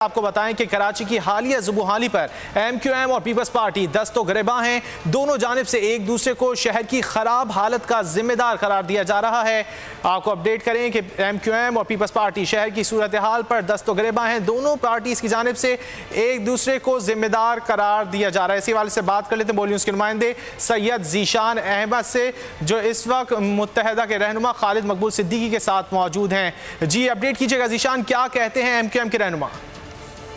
आपको बताएं कि कराची की हालिया ज़ुबूहाली पर MQM और पीपल्स पार्टी दस्तोगरेबा हैं। दोनों जानिब से एक दूसरे को शहर की खराब हालत का जिम्मेदार करार दिया जा रहा है। आपको अपडेट करें कि MQM और पीपल्स पार्टी शहर की सूरत हाल पर दस्तोगरेबा हैं। दोनों पार्टीज की जानिब से एक दूसरे को जिम्मेदार करार दिया जा रहा है। इसी वाले से बात कर लेते हैं बोली उसके नुमाइंदे सैयद जीशान अहमद से, जो इस वक्त मुत्तहदा के रहनुमा खालिद मकबूल सिद्दीकी के साथ मौजूद हैं। जी अपडेट कीजिएगा जीशान, क्या कहते हैं MQM के रहनुमा?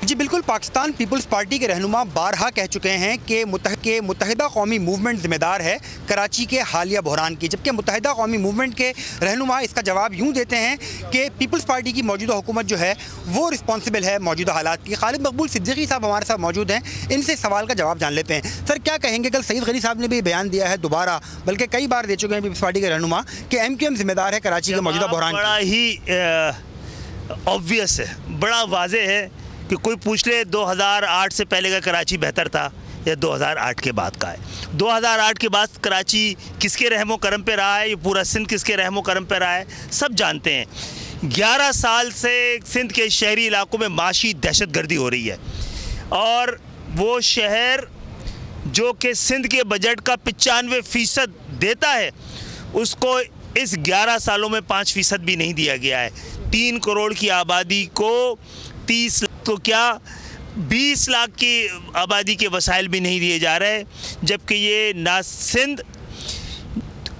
जी बिल्कुल, पाकिस्तान पीपल्स पार्टी के रहनुमा बारहा कह चुके हैं कि मुत्तहिदा कौमी मूवमेंट जिम्मेदार है कराची के हालिया बहरान की, जबकि मुत्तहिदा कौमी मूवमेंट के रहनुमा इसका जवाब यूँ देते हैं कि पीपल्स पार्टी की मौजूदा हुकूमत जो है वो रिस्पॉन्सिबल है मौजूदा हालात की। खालिद मकबूल सिद्दीकी साहब हमारे साथ मौजूद हैं, इनसे सवाल का जवाब जान लेते हैं। सर क्या कहेंगे, कल सईद गनी साहब ने भी बयान दिया है दोबारा, बल्कि कई बार दे चुके हैं पीपल्स पार्टी के रहनुमा कि MQM जिम्मेदार है कराची के मौजूदा बहरान। बड़ा ही ऑब्वियस है, बड़ा वाज़ेह है कि कोई पूछ ले 2008 से पहले का कराची बेहतर था या 2008 के बाद का है। 2008 के बाद कराची किसके रहमो करम पे रहा है, ये पूरा सिंध किसके रहमो करम पे रहा है, सब जानते हैं। 11 साल से सिंध के शहरी इलाकों में माशी दहशतगर्दी हो रही है और वो शहर जो कि सिंध के बजट का 95% देता है, उसको इस 11 सालों में 5% भी नहीं दिया गया है। 3 करोड़ की आबादी को 30 तो क्या 20 लाख की आबादी के वसाइल भी नहीं दिए जा रहे, जबकि ये ना सिंध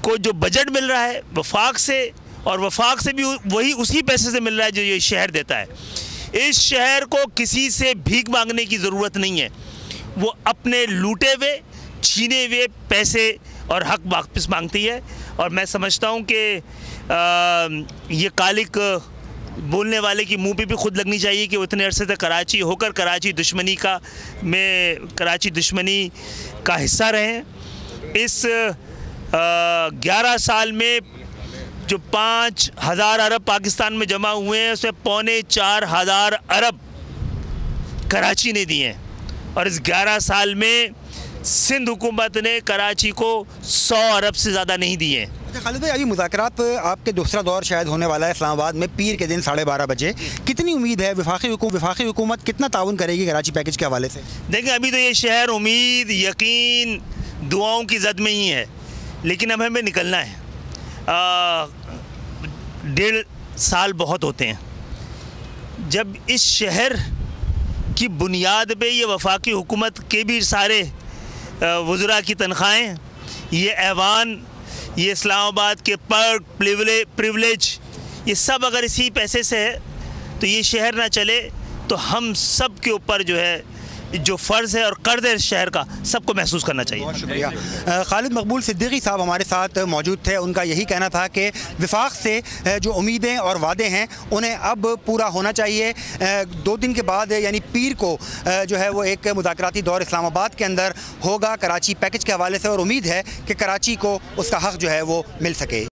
को जो बजट मिल रहा है वफाक से, और वफाक से भी वही उसी पैसे से मिल रहा है जो ये शहर देता है। इस शहर को किसी से भीख मांगने की ज़रूरत नहीं है, वो अपने लूटे हुए छीने हुए पैसे और हक वापस मांगती है। और मैं समझता हूँ कि ये कालिक बोलने वाले की मुंह पे भी खुद लगनी चाहिए कि वो इतने अरसे तक कराची होकर कराची दुश्मनी का हिस्सा रहे हैं। इस 11 साल में जो 5,000 अरब पाकिस्तान में जमा हुए हैं, उसमें 4,500 अरब कराची ने दिए हैं, और इस 11 साल में सिंध हुकूमत ने कराची को 100 अरब से ज़्यादा नहीं दिए हैं। खालिद भाई, अभी मुज़ाकरात आपके दूसरा दौर शायद होने वाला है इस्लामाबाद में पीर के दिन 12:30 बजे। कितनी उम्मीद है वफाकी हुकूमत कितना ताउन करेगी कराची पैकेज के हवाले से? देखिए, अभी तो ये शहर उम्मीद, यकीन, दुआओं की जद में ही है, लेकिन अब हमें निकलना है। 1.5 साल बहुत होते हैं जब इस शहर की बुनियाद पे ये वफाकी हुकूमत के भी सारे वज़रा की तनख्वाहें, ये ऐवान, ये इस्लामाबाद के पर्क प्रिविलेज, ये सब अगर इसी पैसे से है तो ये शहर ना चले, तो हम सब के ऊपर जो है जो फ़र्ज़ है और कर्ज़ है इस शहर का, सबको महसूस करना चाहिए। बहुत शुक्रिया। खालिद मकबूल सिद्दीकी साहब हमारे साथ मौजूद थे, उनका यही कहना था कि वफाक से जो उम्मीदें और वादे हैं उन्हें अब पूरा होना चाहिए। 2 दिन के बाद यानी पीर को जो है वो एक मुज़ाकराती दौर इस्लामाबाद के अंदर होगा कराची पैकेज के हवाले से, और उम्मीद है कि कराची को उसका हक़ जो है वो मिल सके।